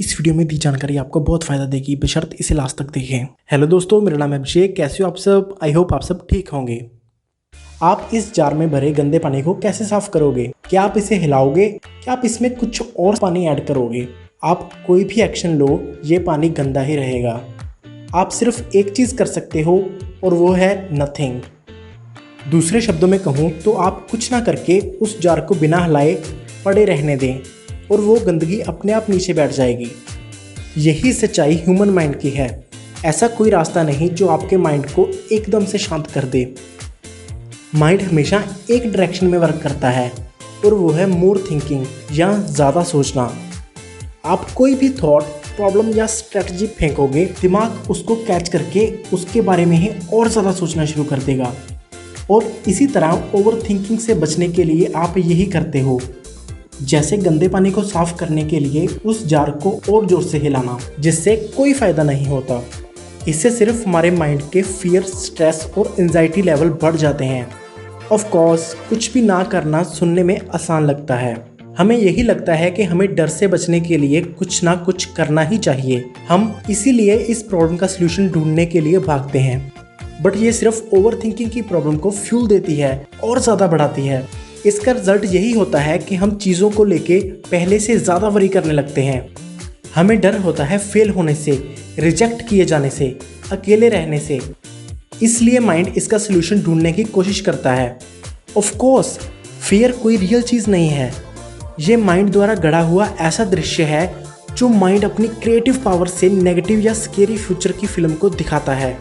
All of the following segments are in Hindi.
इस वीडियो में दी जानकारी आपको बहुत फायदा देगी, बशर्ते इसे लास्ट तक देखें। हेलो दोस्तों, मेरा नाम है अभिषेक। कैसे हो आप सब? आई होप आप सब ठीक होंगे। आप इस जार में भरे गंदे पानी को कैसे साफ करोगे? क्या आप इसे हिलाओगे? क्या आप इसमें कुछ और पानी ऐड करोगे? आप कोई भी एक्शन लो, ये पानी गंदा ही रहेगा। आप सिर्फ एक चीज़ कर सकते हो और वो है नथिंग। दूसरे शब्दों में कहूँ तो आप कुछ ना करके उस जार को बिना हिलाए पड़े रहने दें और वो गंदगी अपने आप नीचे बैठ जाएगी। यही सच्चाई ह्यूमन माइंड की है। ऐसा कोई रास्ता नहीं जो आपके माइंड को एकदम से शांत कर दे। माइंड हमेशा एक डायरेक्शन में वर्क करता है और वो है मोर थिंकिंग या ज़्यादा सोचना। आप कोई भी थॉट, प्रॉब्लम या स्ट्रेटजी फेंकोगे, दिमाग उसको कैच करके उसके बारे में ही और ज़्यादा सोचना शुरू कर देगा। और इसी तरह ओवर थिंकिंग से बचने के लिए आप यही करते हो, जैसे गंदे पानी को साफ करने के लिए उस जार को और जोर से हिलाना, जिससे कोई फायदा नहीं होता। इससे सिर्फ हमारे माइंड के फियर, स्ट्रेस और एंजाइटी लेवल बढ़ जाते हैं। ऑफ कोर्स कुछ भी ना करना सुनने में आसान लगता है। हमें यही लगता है कि हमें डर से बचने के लिए कुछ ना कुछ करना ही चाहिए। हम इसीलिए इस प्रॉब्लम का सलूशन ढूंढने के लिए भागते हैं। बट ये सिर्फ ओवर थिंकिंग की प्रॉब्लम को फ्यूल देती है और ज़्यादा बढ़ाती है। इसका रिजल्ट यही होता है कि हम चीज़ों को लेके पहले से ज़्यादा वरी करने लगते हैं। हमें डर होता है फेल होने से, रिजेक्ट किए जाने से, अकेले रहने से। इसलिए माइंड इसका सलूशन ढूंढने की कोशिश करता है। ऑफ कोर्स फियर कोई रियल चीज़ नहीं है। ये माइंड द्वारा गढ़ा हुआ ऐसा दृश्य है जो माइंड अपनी क्रिएटिव पावर से नेगेटिव या स्केरी फ्यूचर की फिल्म को दिखाता है।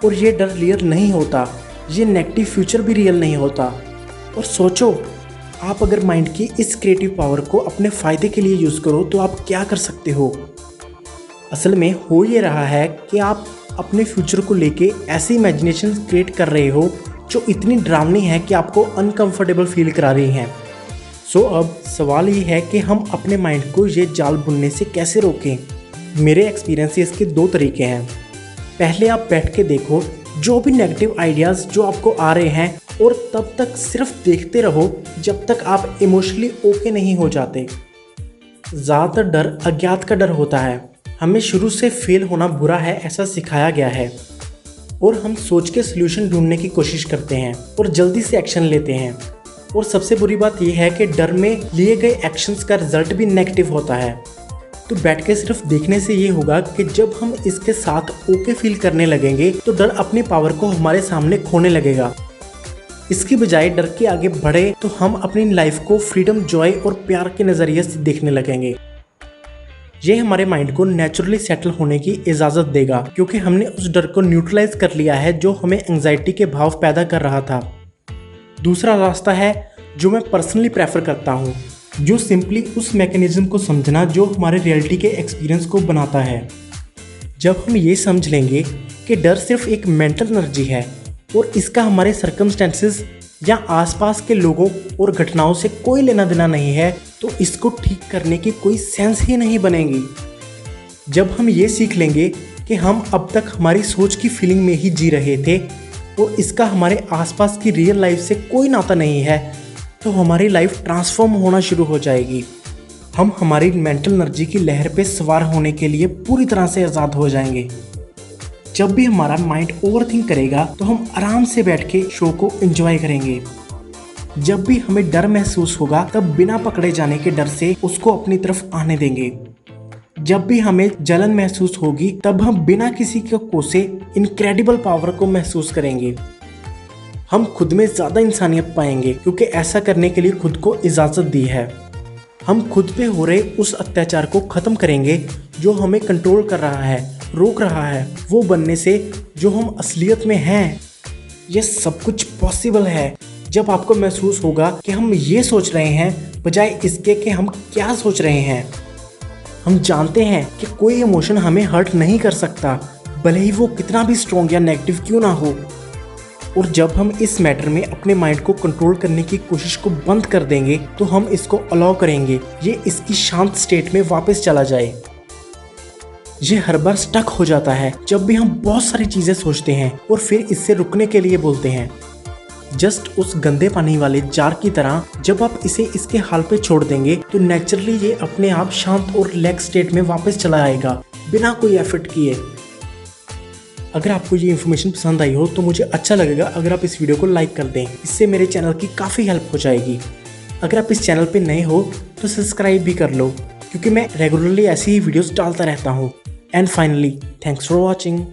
और ये डर रियल नहीं होता, ये नेगेटिव फ्यूचर भी रियल नहीं होता। और सोचो, आप अगर माइंड की इस क्रिएटिव पावर को अपने फ़ायदे के लिए यूज़ करो तो आप क्या कर सकते हो? असल में हो ये रहा है कि आप अपने फ्यूचर को लेके ऐसी इमेजिनेशन क्रिएट कर रहे हो जो इतनी डरावनी है कि आपको अनकंफर्टेबल फील करा रही हैं। सो अब सवाल ये है कि हम अपने माइंड को ये जाल बुनने से कैसे रोकें? मेरे एक्सपीरियंस से इसके दो तरीके हैं। पहले आप बैठ के देखो जो भी नेगेटिव आइडियाज़ जो आपको आ रहे हैं और तब तक सिर्फ देखते रहो जब तक आप इमोशनली ओके नहीं हो जाते। ज़्यादातर डर अज्ञात का डर होता है। हमें शुरू से फेल होना बुरा है ऐसा सिखाया गया है और हम सोच के सलूशन ढूंढने की कोशिश करते हैं और जल्दी से एक्शन लेते हैं। और सबसे बुरी बात यह है कि डर में लिए गए एक्शंस का रिजल्ट भी नेगेटिव होता है। तो बैठ के सिर्फ देखने से ये होगा कि जब हम इसके साथ ओके फील करने लगेंगे तो डर अपनी पावर को हमारे सामने खोने लगेगा। इसकी बजाय डर के आगे बढ़े तो हम अपनी लाइफ को फ्रीडम, जॉय और प्यार के नज़रिए से देखने लगेंगे। ये हमारे माइंड को नेचुरली सेटल होने की इजाज़त देगा क्योंकि हमने उस डर को न्यूट्रलाइज कर लिया है जो हमें एंजाइटी के भाव पैदा कर रहा था। दूसरा रास्ता है जो मैं पर्सनली प्रेफर करता हूँ, जो सिंपली उस मैकेनिज्म को समझना जो हमारे रियलिटी के एक्सपीरियंस को बनाता है। जब हम ये समझ लेंगे कि डर सिर्फ एक मेंटल एनर्जी है और इसका हमारे सर्कमस्टेंसेस या आसपास के लोगों और घटनाओं से कोई लेना देना नहीं है, तो इसको ठीक करने की कोई सेंस ही नहीं बनेगी। जब हम ये सीख लेंगे कि हम अब तक हमारी सोच की फीलिंग में ही जी रहे थे और इसका हमारे आसपास की रियल लाइफ से कोई नाता नहीं है, तो हमारी लाइफ ट्रांसफॉर्म होना शुरू हो जाएगी। हम हमारी मेंटल एनर्जी की लहर पे सवार होने के लिए पूरी तरह से आज़ाद हो जाएंगे। जब भी हमारा माइंड ओवरथिंक करेगा तो हम आराम से बैठ के शो को एंजॉय करेंगे। जब भी हमें डर महसूस होगा तब बिना पकड़े जाने के डर से उसको अपनी तरफ आने देंगे। जब भी हमें जलन महसूस होगी तब हम बिना किसी को कोसे इनक्रेडिबल पावर को महसूस करेंगे। हम खुद में ज़्यादा इंसानियत पाएंगे क्योंकि ऐसा करने के लिए खुद को इजाज़त दी है। हम खुद पे हो रहे उस अत्याचार को ख़त्म करेंगे जो हमें कंट्रोल कर रहा है, रोक रहा है वो बनने से जो हम असलियत में हैं। ये सब कुछ पॉसिबल है जब आपको महसूस होगा कि हम ये सोच रहे हैं बजाय इसके कि हम क्या सोच रहे हैं। हम जानते हैं कि कोई इमोशन हमें हर्ट नहीं कर सकता, भले ही वो कितना भी स्ट्रॉन्ग या नेगेटिव क्यों ना हो। और जब हम इस मैटर में अपने माइंड को कंट्रोल करने की कोशिश को बंद कर देंगे तो हम इसको अलाउ करेंगे ये इसकी शांत स्टेट में वापस चला जाए। ये हर बार स्टक हो जाता है जब भी हम बहुत सारी चीज़ें सोचते हैं और फिर इससे रुकने के लिए बोलते हैं। जस्ट उस गंदे पानी वाले जार की तरह जब आप इसे इसके हाल पे छोड़ देंगे तो नेचुरली ये अपने आप शांत और रिलैक्स स्टेट में वापस चला आएगा बिना कोई एफर्ट किए। अगर आपको ये इन्फॉर्मेशन पसंद आई हो तो मुझे अच्छा लगेगा अगर आप इस वीडियो को लाइक कर दें, इससे मेरे चैनल की काफ़ी हेल्प हो जाएगी। अगर आप इस चैनल पे नए हो तो सब्सक्राइब भी कर लो, क्योंकि मैं रेगुलरली ऐसी ही वीडियोस डालता रहता हूँ। And finally, thanks for watching.